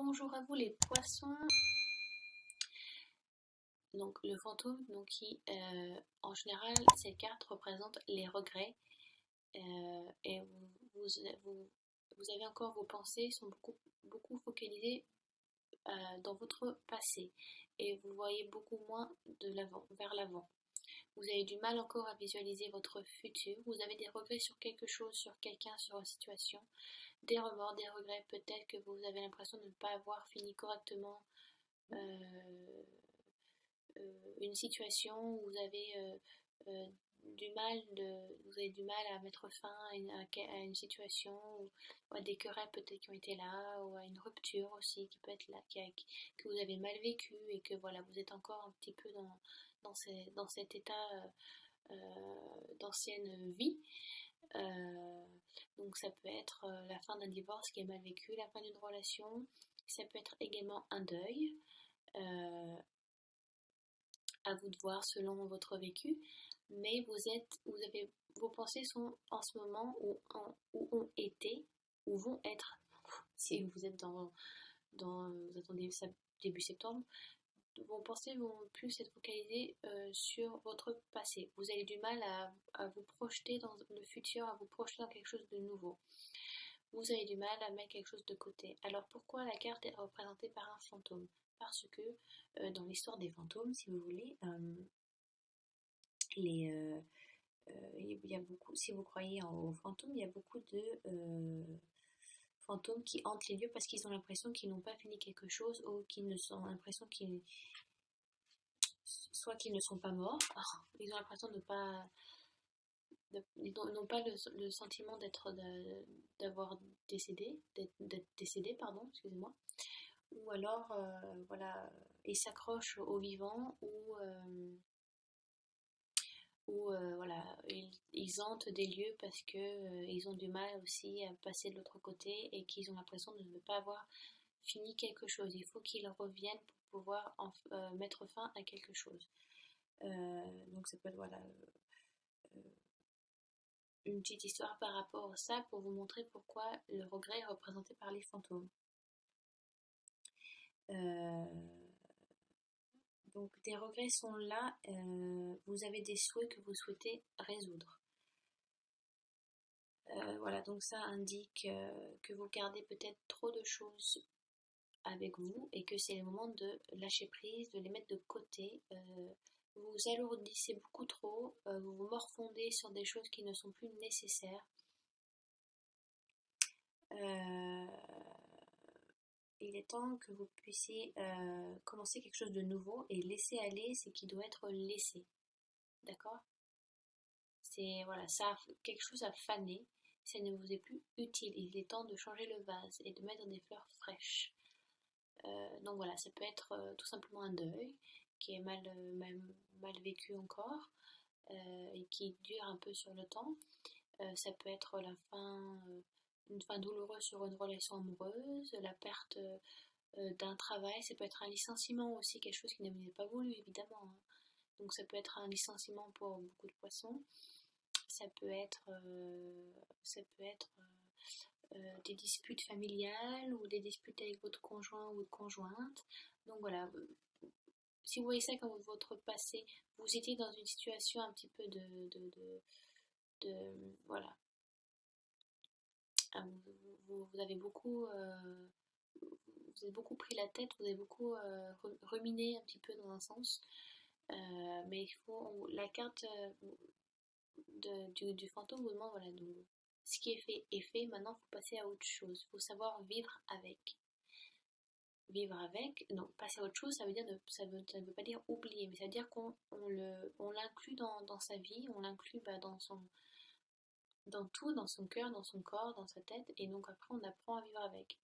Bonjour à vous les poissons. Donc le fantôme, qui en général cette carte représente les regrets et vous avez encore vos pensées sont beaucoup focalisées dans votre passé et vous voyez beaucoup moins vers l'avant. Vous avez du mal encore à visualiser votre futur, vous avez des regrets sur quelque chose, sur quelqu'un, sur une situation, des remords, des regrets, peut-être que vous avez l'impression de ne pas avoir fini correctement une situation où vous avez vous avez du mal à mettre fin à une situation ou à des querelles peut-être qui ont été là ou à une rupture aussi qui peut être là que vous avez mal vécu et que voilà vous êtes encore un petit peu dans cet état d'ancienne vie. Donc ça peut être la fin d'un divorce qui est mal vécu, la fin d'une relation, ça peut être également un deuil. À vous de voir selon votre vécu, mais vos pensées sont en ce moment où ont été, ou vont être, si vous êtes vous attendez début septembre, vos pensées vont plus être focalisées sur votre passé. Vous avez du mal à vous projeter dans le futur, à vous projeter dans quelque chose de nouveau. Vous avez du mal à mettre quelque chose de côté. Alors pourquoi la carte est représentée par un fantôme? Parce que dans l'histoire des fantômes, si vous voulez, il y a beaucoup, si vous croyez aux fantômes, il y a beaucoup de fantômes qui hantent les lieux parce qu'ils ont l'impression qu'ils n'ont pas fini quelque chose ou qu'ils ne sont l'impression soit qu'ils ne sont pas morts, ils ont l'impression de pas ils n'ont pas le sentiment d'avoir d'être décédé, pardon, excusez-moi, ou alors voilà, ils s'accrochent aux vivants ou voilà, ils hantent des lieux parce que ils ont du mal aussi à passer de l'autre côté et qu'ils ont l'impression de ne pas avoir fini quelque chose. Il faut qu'ils reviennent pour pouvoir mettre fin à quelque chose. Donc ça peut être voilà une petite histoire par rapport à ça pour vous montrer pourquoi le regret est représenté par les fantômes. Donc des regrets sont là, vous avez des souhaits que vous souhaitez résoudre. Voilà, donc ça indique que vous gardez peut-être trop de choses avec vous et que c'est le moment de lâcher prise, de les mettre de côté. Vous vous alourdissez beaucoup trop, vous vous morfondez sur des choses qui ne sont plus nécessaires. Il est temps que vous puissiez commencer quelque chose de nouveau et laisser aller ce qui doit être laissé. D'accord? C'est voilà, ça, quelque chose a fané, ça ne vous est plus utile. Il est temps de changer le vase et de mettre des fleurs fraîches. Donc voilà, ça peut être tout simplement un deuil qui est mal vécu encore et qui dure un peu sur le temps. Ça peut être une fin douloureuse sur une relation amoureuse, la perte d'un travail, ça peut être un licenciement aussi, quelque chose qui n'est pas voulu évidemment. Hein. Donc ça peut être un licenciement pour beaucoup de poissons. Ça peut être des disputes familiales ou des disputes avec votre conjoint ou votre conjointe. Donc voilà, si vous voyez ça comme votre passé, vous étiez dans une situation un petit peu voilà, vous avez beaucoup vous avez beaucoup pris la tête, vous avez beaucoup ruminé un petit peu dans un sens, mais la carte du fantôme vous demande voilà, donc, ce qui est fait, maintenant il faut passer à autre chose, il faut savoir vivre avec. Vivre avec, non, passer à autre chose, ça ne veut pas dire oublier, mais ça veut dire qu'on l'inclut dans sa vie, on l'inclut dans tout, dans son cœur, dans son corps, dans sa tête, et donc après on apprend à vivre avec.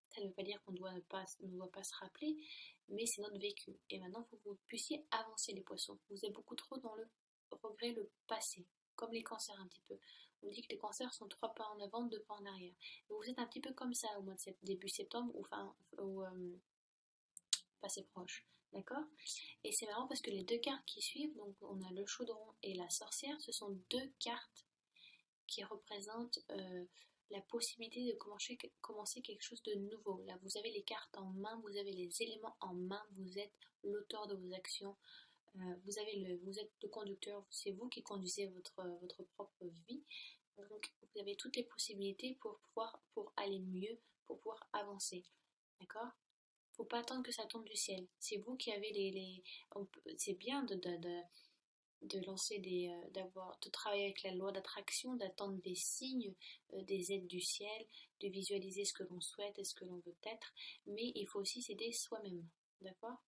Ça ne veut pas dire qu'on ne doit pas se rappeler, mais c'est notre vécu. Et maintenant, il faut que vous puissiez avancer les poissons. Vous êtes beaucoup trop dans le regret, le passé, comme les cancers un petit peu. On dit que les cancers sont 3 pas en avant, 2 pas en arrière. Et vous êtes un petit peu comme ça au mois de début septembre, ou passé proche. D'accord? Et c'est marrant parce que les deux cartes qui suivent, donc on a le chaudron et la sorcière, ce sont deux cartes qui représentent la possibilité de commencer quelque chose de nouveau. Là, vous avez les cartes en main, vous avez les éléments en main, vous êtes l'auteur de vos actions, vous êtes le conducteur, c'est vous qui conduisez votre propre vie. Donc, vous avez toutes les possibilités pour aller mieux, pour pouvoir avancer. D'accord? Faut pas attendre que ça tombe du ciel. C'est vous qui avez c'est bien de lancer de travailler avec la loi d'attraction, d'attendre des signes, des aides du ciel, de visualiser ce que l'on souhaite et ce que l'on veut être, mais il faut aussi s'aider soi-même, d'accord?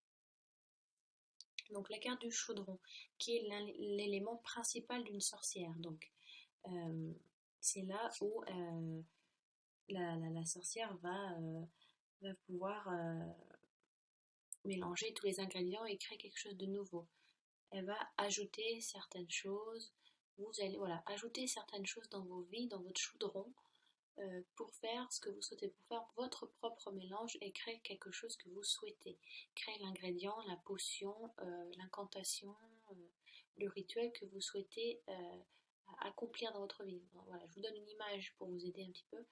Donc la carte du chaudron, qui est l'élément principal d'une sorcière, donc c'est là où la sorcière va pouvoir mélanger tous les ingrédients et créer quelque chose de nouveau. Elle va ajouter certaines choses. Vous allez ajouter certaines choses dans vos vies, dans votre chaudron, pour faire ce que vous souhaitez, pour faire votre propre mélange et créer quelque chose que vous souhaitez. Créer l'ingrédient, la potion, l'incantation, le rituel que vous souhaitez accomplir dans votre vie. Voilà, je vous donne une image pour vous aider un petit peu.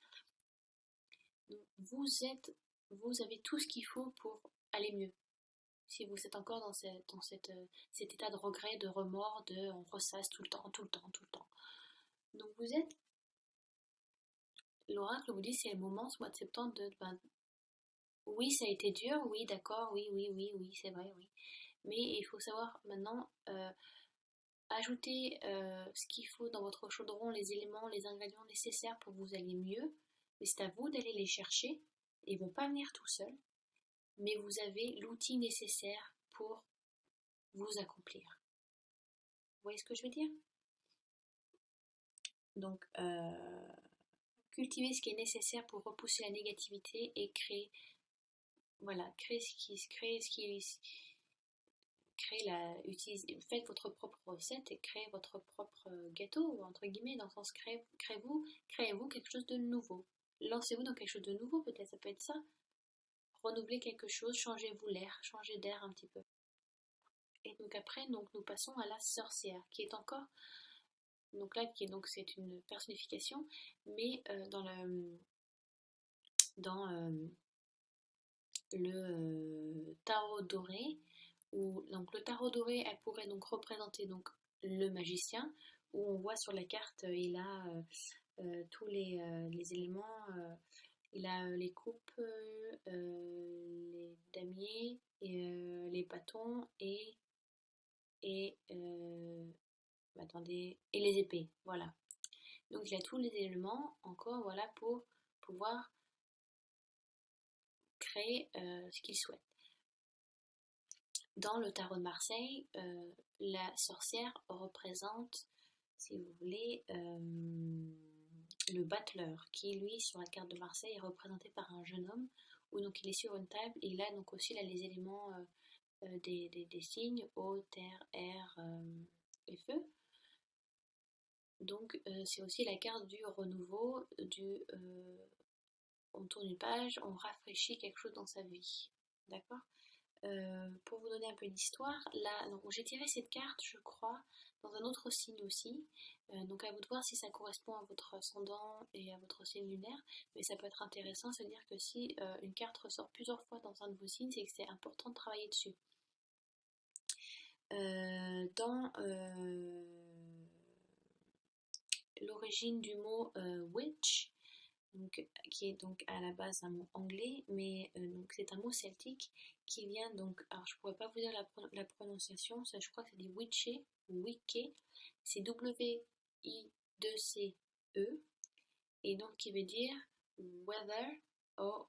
Donc, vous avez tout ce qu'il faut pour aller mieux. Si vous êtes encore dans cet état de regret, de remords, on ressasse tout le temps. Donc l'oracle vous dit c'est le moment, ce mois de septembre, oui ça a été dur, oui d'accord, oui, c'est vrai, oui. Mais il faut savoir maintenant ajouter ce qu'il faut dans votre chaudron, les éléments, les ingrédients nécessaires pour que vous alliez mieux. Mais c'est à vous d'aller les chercher. Ils vont pas venir tout seuls. Mais vous avez l'outil nécessaire pour vous accomplir. Vous voyez ce que je veux dire? Donc, cultiver ce qui est nécessaire pour repousser la négativité et créer faites votre propre recette et créez votre propre gâteau, entre guillemets, dans le sens créez-vous quelque chose de nouveau. Lancez-vous dans quelque chose de nouveau, peut-être, ça peut être ça. Renouvelez quelque chose, changez-vous l'air, changez d'air un petit peu. Et donc après, nous passons à la sorcière, qui est encore, donc là, c'est une personnification, mais dans le tarot doré, donc le tarot doré, elle pourrait donc représenter donc le magicien, où on voit sur la carte, il a tous les éléments, il a les coupes, les damiers, et, les bâtons et attendez, et les épées, voilà. Donc il a tous les éléments encore, voilà, pour pouvoir créer ce qu'il souhaite. Dans le tarot de Marseille, la sorcière représente, si vous voulez, le battleur, qui lui, sur la carte de Marseille, est représenté par un jeune homme, où donc il est sur une table, et là donc aussi là, les éléments des signes, eau, terre, air et feu. Donc c'est aussi la carte du renouveau, on tourne une page, on rafraîchit quelque chose dans sa vie. D'accord? Pour vous donner un peu d'histoire, là, j'ai tiré cette carte, je crois, dans un autre signe aussi. Donc à vous de voir si ça correspond à votre ascendant et à votre signe lunaire. Mais ça peut être intéressant, c'est-à-dire que si une carte ressort plusieurs fois dans un de vos signes, c'est que c'est important de travailler dessus. Dans l'origine du mot witch, donc, qui est donc à la base un mot anglais, mais donc c'est un mot celtique qui vient donc, alors je pourrais pas vous dire la prononciation, ça je crois que c'est dit witche ou wicke, c'est W-I-2-C-E, et donc qui veut dire weather ou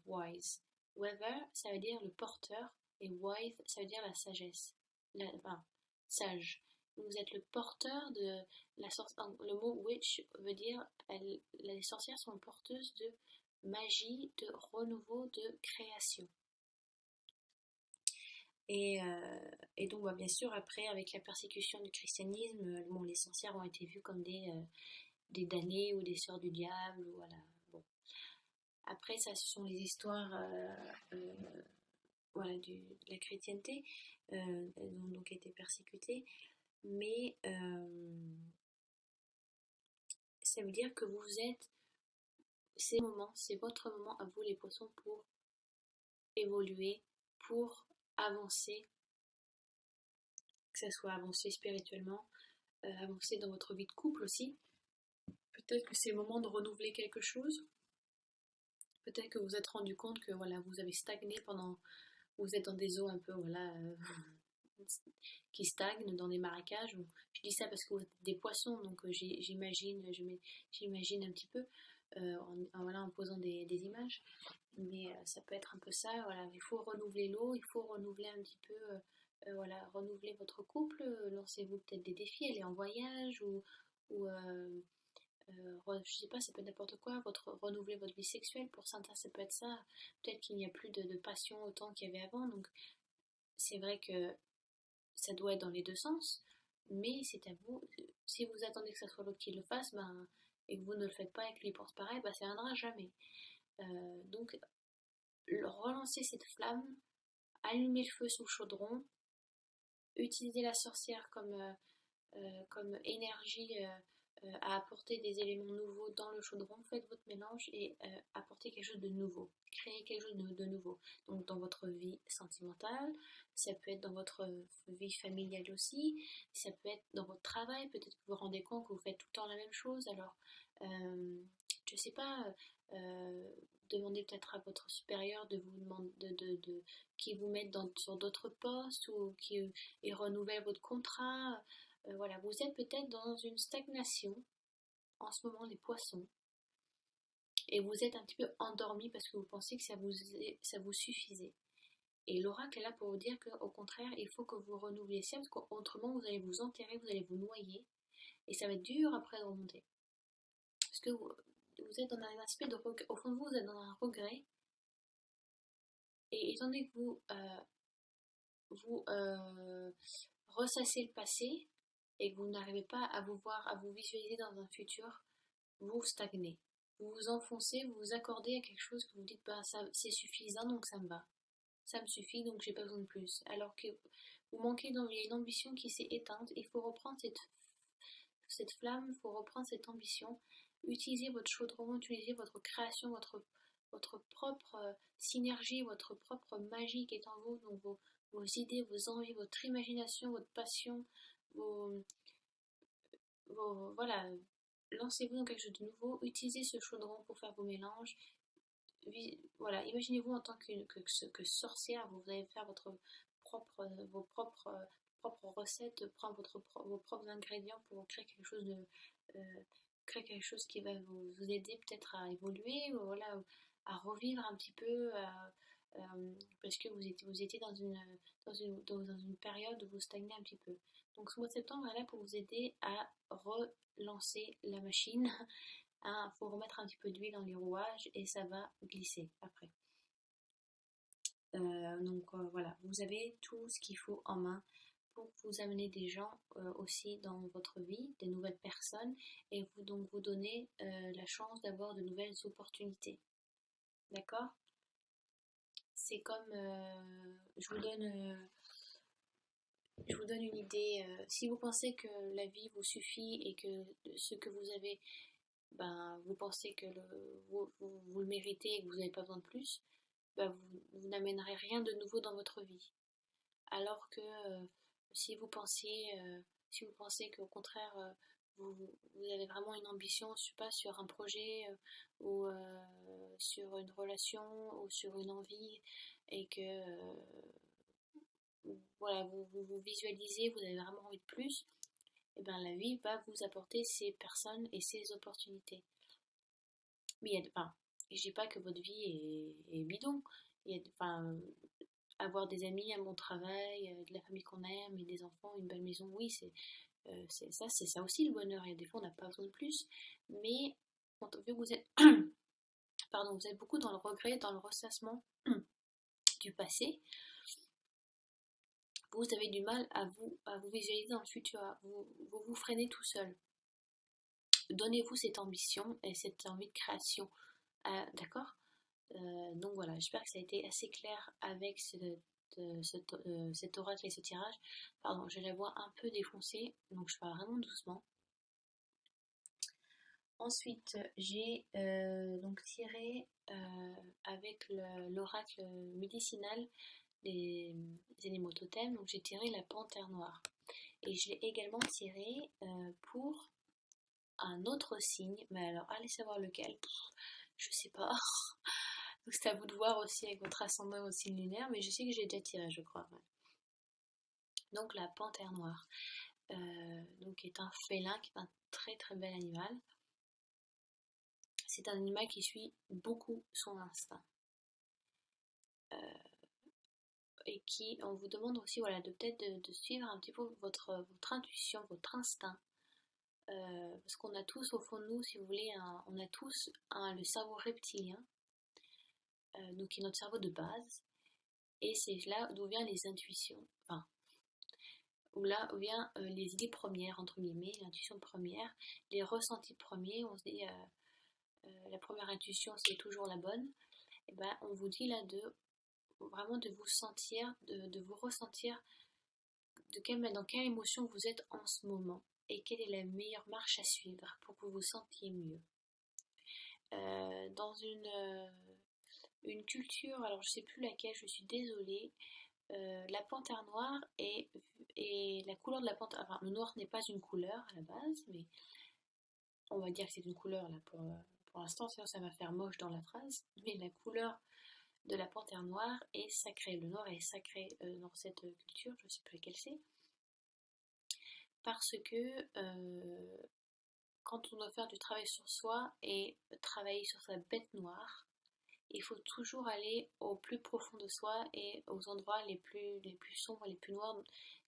wise. Weather, ça veut dire le porteur, et wise, ça veut dire la sagesse, sage. Vous êtes le porteur de la sorcière. Le mot witch veut dire les sorcières sont porteuses de magie, de renouveau, de création. Et donc bien sûr après avec la persécution du christianisme, les sorcières ont été vues comme des damnées ou des sœurs du diable, voilà. Bon. Après ça ce sont les histoires de la chrétienté, elles ont donc été persécutées. Mais ça veut dire que vous êtes c'est votre moment à vous les poissons pour évoluer, pour avancer, que ce soit avancer spirituellement, avancer dans votre vie de couple aussi. Peut-être que c'est le moment de renouveler quelque chose. Peut-être que vous vous êtes rendu compte que voilà, vous avez stagné pendant, vous êtes dans des eaux un peu voilà, qui stagnent, dans des marécages. Je dis ça parce que vous êtes des poissons, donc j'imagine un petit peu voilà, en posant des images. Mais ça peut être un peu ça, voilà, il faut renouveler l'eau, il faut renouveler un petit peu, voilà, renouveler votre couple, lancez-vous peut-être des défis, aller en voyage ou je sais pas, ça peut être n'importe quoi, renouveler votre vie sexuelle, pour certains ça peut être ça, peut-être qu'il n'y a plus de passion autant qu'il y avait avant, donc c'est vrai que ça doit être dans les deux sens, mais c'est à vous, si vous attendez que ça soit l'autre qui le fasse, ben, et que vous ne le faites pas et que lui pense pareil, ben, ça viendra jamais. Donc relancer cette flamme, allumer le feu sous le chaudron, utiliser la sorcière comme énergie à apporter des éléments nouveaux dans le chaudron, faites votre mélange et apportez quelque chose de nouveau, créez quelque chose de nouveau. Donc dans votre vie sentimentale, ça peut être dans votre vie familiale aussi, ça peut être dans votre travail, peut-être que vous vous rendez compte que vous faites tout le temps la même chose, alors je sais pas, demandez peut-être à votre supérieur de vous demander qui vous mette sur d'autres postes ou qui et renouvelle votre contrat. Voilà, vous êtes peut-être dans une stagnation en ce moment, les poissons, et vous êtes un petit peu endormi parce que vous pensez que ça vous suffisait. Et l'oracle est là pour vous dire qu'au contraire, il faut que vous renouvelez ça parce qu'autrement vous allez vous enterrer, vous allez vous noyer et ça va être dur après de remonter. Parce que vous êtes dans un aspect de regret, au fond de vous, vous êtes dans un regret. Et étant donné que vous ressassez le passé et que vous n'arrivez pas à vous voir, à vous visualiser dans un futur, vous stagnez. Vous vous enfoncez, vous vous accordez à quelque chose que vous dites, bah, ça, c'est suffisant, donc ça me va. Ça me suffit, donc j'ai pas besoin de plus. Alors que vous manquez d'une ambition qui s'est éteinte, il faut reprendre cette flamme, il faut reprendre cette ambition. Utilisez votre chaudron, utilisez votre création, votre propre synergie, votre propre magie qui est en vous, donc vos idées, vos envies, votre imagination, votre passion, vos, voilà, lancez-vous dans quelque chose de nouveau, utilisez ce chaudron pour faire vos mélanges. Voilà, imaginez-vous en tant que sorcière, vous allez faire vos propres recettes, prendre vos propres ingrédients pour créer quelque chose créer quelque chose qui va vous aider peut-être à évoluer, ou voilà, à revivre un petit peu, parce que vous étiez dans une période où vous stagnez un petit peu. Donc ce mois de septembre est là pour vous aider à relancer la machine. Il faut remettre un petit peu d'huile dans les rouages et ça va glisser après. Voilà, vous avez tout ce qu'il faut en main pour vous amener des gens aussi dans votre vie, des nouvelles personnes, et vous donner la chance d'avoir de nouvelles opportunités. D'accord? C'est comme je vous donne une idée. Si vous pensez que la vie vous suffit et que ce que vous avez, ben, vous pensez que vous le méritez et que vous n'avez pas besoin de plus, ben, vous n'amènerez rien de nouveau dans votre vie. Alors que si vous si vous pensez qu'au contraire vous avez vraiment une ambition, je sais pas, sur un projet ou sur une relation ou sur une envie et que voilà, vous visualisez, vous avez vraiment envie de plus, et bien la vie va vous apporter ces personnes et ces opportunités. Mais enfin, je dis pas que votre vie est bidon. Enfin, avoir des amis, un bon travail, de la famille qu'on aime et des enfants, une belle maison, oui, c'est ça aussi le bonheur. Et des fois, on n'a pas besoin de plus. Mais vu que vous êtes, pardon, vous êtes beaucoup dans le regret, dans le ressassement du passé, vous avez du mal à vous visualiser dans le futur. Vous freinez tout seul. Donnez-vous cette ambition et cette envie de création. D'accord? Donc voilà, j'espère que ça a été assez clair avec cet oracle et ce tirage. Pardon, j'ai la voix un peu défoncée, donc je parle vraiment doucement. Ensuite, j'ai donc tiré avec l'oracle médicinal des animaux totems, donc j'ai tiré la panthère noire. Et je l'ai également tiré pour un autre signe, mais alors allez savoir lequel, je sais pas. Donc c'est à vous de voir aussi avec votre ascendant et votre signe lunaire, mais je sais que j'ai déjà tiré, je crois. Ouais. Donc la panthère noire, donc est un félin, qui est un très très bel animal. C'est un animal qui suit beaucoup son instinct. Et qui, on vous demande aussi voilà, de peut-être de suivre un petit peu votre intuition, votre instinct. Parce qu'on a tous au fond de nous, si vous voulez, on a tous le cerveau reptilien, donc qui est notre cerveau de base, et c'est là d'où viennent les intuitions, enfin, où vient les idées premières, entre guillemets, l'intuition première, les ressentis premiers, on se dit, la première intuition c'est toujours la bonne, et ben on vous dit là vraiment de vous sentir, de vous ressentir dans quelle émotion vous êtes en ce moment et quelle est la meilleure marche à suivre pour que vous vous sentiez mieux. Dans une culture, alors je sais plus laquelle, je suis désolée, la panthère noire et la couleur de la panthère, enfin le noir n'est pas une couleur à la base, mais on va dire que c'est une couleur là pour l'instant, sinon ça va faire moche dans la phrase, mais la couleur de la panthère noire est sacrée, le noir est sacré dans cette culture, je ne sais plus laquelle c'est, parce que quand on doit faire du travail sur soi et travailler sur sa bête noire, il faut toujours aller au plus profond de soi et aux endroits les plus sombres, les plus noirs,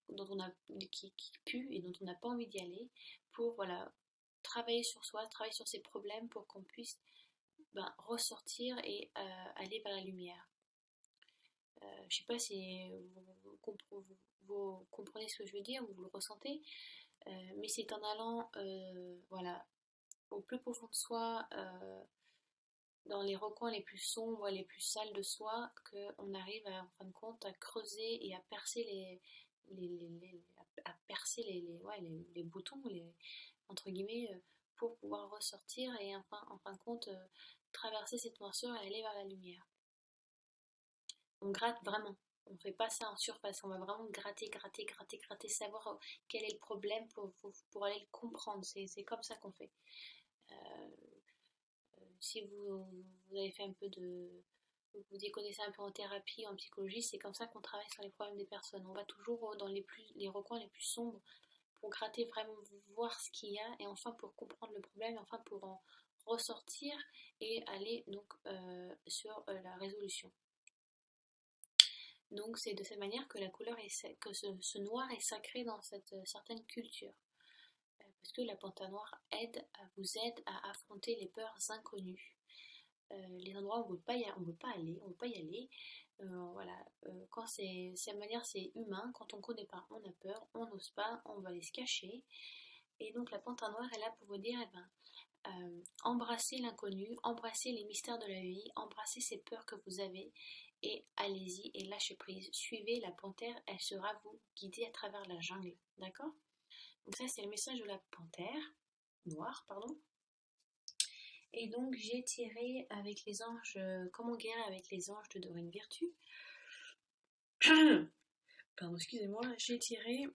dont on a, qui puent et dont on n'a pas envie d'y aller, pour voilà, travailler sur soi, travailler sur ses problèmes pour qu'on puisse ressortir et aller vers la lumière. Je sais pas si vous comprenez ce que je veux dire, ou vous le ressentez, mais c'est en allant voilà, au plus profond de soi, dans les recoins les plus sombres, les plus sales de soi, qu'on arrive en fin de compte à creuser et à percer à percer les boutons, entre guillemets, pour pouvoir ressortir et enfin, en fin de compte traverser cette noirceur et aller vers la lumière. On gratte vraiment. On ne fait pas ça en surface, on va vraiment gratter, gratter, gratter, gratter, savoir quel est le problème pour aller le comprendre. C'est comme ça qu'on fait. Euh, si vous avez fait un peu vous y connaissez un peu en thérapie, en psychologie, c'est comme ça qu'on travaille sur les problèmes des personnes. On va toujours dans les recoins les plus sombres pour gratter, vraiment voir ce qu'il y a, et enfin pour comprendre le problème, et enfin pour en ressortir et aller donc sur la résolution. Donc c'est de cette manière que la couleur que ce noir est sacré dans cette certaine culture. Parce que la panthère noire vous aide à affronter les peurs inconnues. Les endroits où on ne veut pas y aller. Voilà, quand c'est manière, c'est humain. Quand on ne connaît pas, on a peur, on n'ose pas, on va aller se cacher. Et donc la panthère noire est là pour vous dire, embrassez l'inconnu, embrassez les mystères de la vie, embrassez ces peurs que vous avez et allez-y et lâchez prise. Suivez la panthère, elle sera vous guider à travers la jungle, d'accord? Donc ça c'est le message de la panthère noire, pardon. Et donc j'ai tiré avec les anges, comment guérir avec les anges de Dorine Virtue. Pardon, excusez-moi, j'ai tiré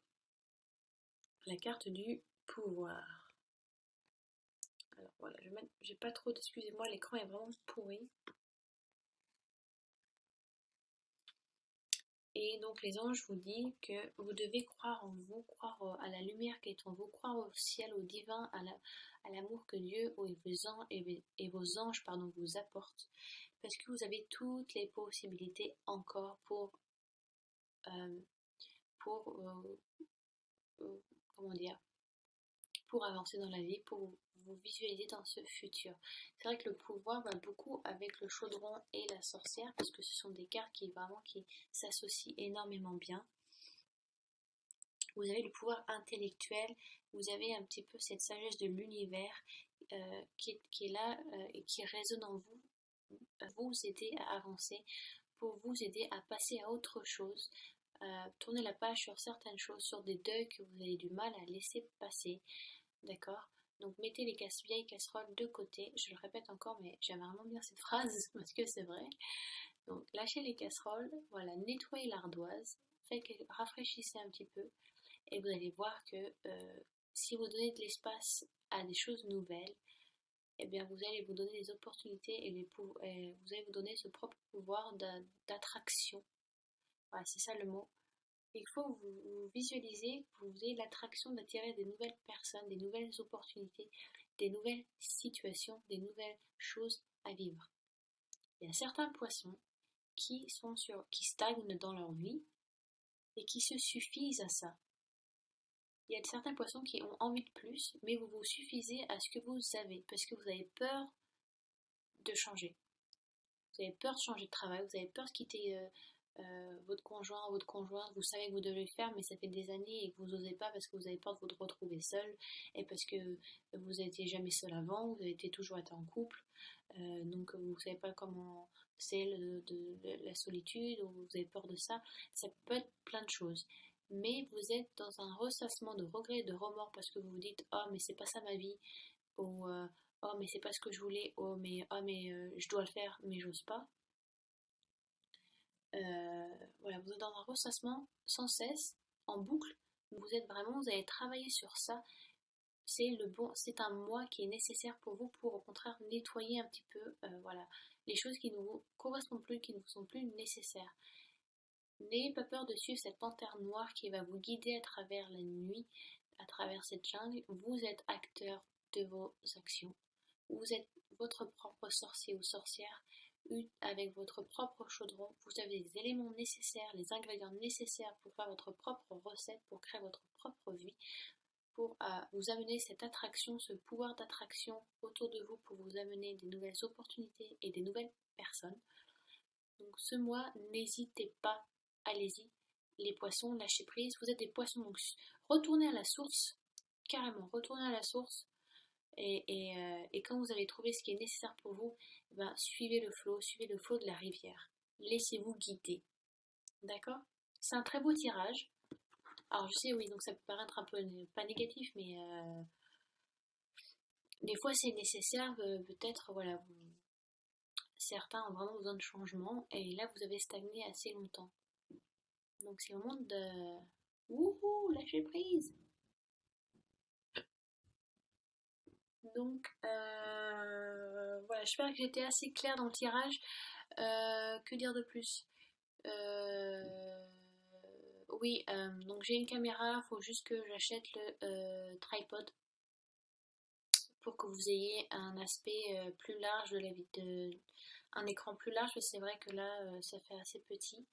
la carte du pouvoir. Alors voilà, j'ai pas trop d'excusez-moi, l'écran est vraiment pourri. Et donc les anges vous disent que vous devez croire en vous, croire à la lumière qui est en vous, croire au ciel, au divin, à l'amour que Dieu et vos anges vous apportent. Parce que vous avez toutes les possibilités encore euh, pour comment dire, pour avancer dans la vie, pour vous visualiser dans ce futur. C'est vrai que le pouvoir va beaucoup avec le chaudron et la sorcière, parce que ce sont des cartes qui s'associent énormément bien. Vous avez le pouvoir intellectuel, vous avez un petit peu cette sagesse de l'univers qui est là et qui résonne en vous, vous aider à avancer, pour vous aider à passer à autre chose, tourner la page sur certaines choses, sur des deuils que vous avez du mal à laisser passer, d'accord? Donc mettez les vieilles casseroles de côté. Je le répète encore, mais j'aime vraiment bien cette phrase parce que c'est vrai. Donc lâchez les casseroles, voilà, nettoyez l'ardoise, rafraîchissez un petit peu et vous allez voir que si vous donnez de l'espace à des choses nouvelles, eh bien vous allez vous donner des opportunités et vous allez vous donner ce propre pouvoir d'attraction. Voilà, c'est ça le mot. Il faut vous visualiser, que vous ayez l'attraction d'attirer des nouvelles personnes, des nouvelles opportunités, des nouvelles situations, des nouvelles choses à vivre. Il y a certains poissons qui stagnent dans leur vie et qui se suffisent à ça. Il y a certains poissons qui ont envie de plus, mais vous vous suffisez à ce que vous avez, parce que vous avez peur de changer. Vous avez peur de changer de travail, vous avez peur de quitter votre conjoint ou votre conjointe, vous savez que vous devez le faire, mais ça fait des années et que vous n'osez pas parce que vous avez peur de vous retrouver seul et parce que vous n'étiez jamais seul avant, vous avez toujours été en couple, donc vous ne savez pas comment c'est de la solitude ou vous avez peur de ça. Ça peut être plein de choses. Mais vous êtes dans un ressassement de regrets et de remords parce que vous vous dites oh mais c'est pas ça ma vie ou oh mais c'est pas ce que je voulais, oh mais je dois le faire mais j'ose pas. Voilà, vous êtes dans un ressassement sans cesse, en boucle. Vous allez travailler sur ça. C'est un moi qui est nécessaire pour vous pour au contraire nettoyer un petit peu, voilà, les choses qui ne vous correspondent plus, qui ne vous sont plus nécessaires. N'ayez pas peur de suivre cette panthère noire qui va vous guider à travers la nuit, à travers cette jungle. Vous êtes acteur de vos actions. Vous êtes votre propre sorcier ou sorcière avec votre propre chaudron. Vous avez les éléments nécessaires, les ingrédients nécessaires pour faire votre propre recette, pour créer votre propre vie, pour vous amener cette attraction, ce pouvoir d'attraction autour de vous pour vous amener des nouvelles opportunités et des nouvelles personnes. Donc ce mois, n'hésitez pas, allez-y. Les poissons, lâchez prise. Vous êtes des poissons, donc retournez à la source, carrément, retournez à la source. Et quand vous avez trouvé ce qui est nécessaire pour vous, ben, suivez le flot de la rivière. Laissez-vous guider. D'accord? C'est un très beau tirage. Alors je sais, oui, donc ça peut paraître un peu pas négatif, mais des fois c'est nécessaire, peut-être, voilà, certains ont vraiment besoin de changement, et là vous avez stagné assez longtemps. Donc c'est le moment de... Wouhou, lâcher prise! Donc voilà, j'espère que j'étais assez claire dans le tirage. Que dire de plus? Oui, donc j'ai une caméra, il faut juste que j'achète le tripod pour que vous ayez un aspect plus large de la vie, un écran plus large, parce que c'est vrai que là ça fait assez petit.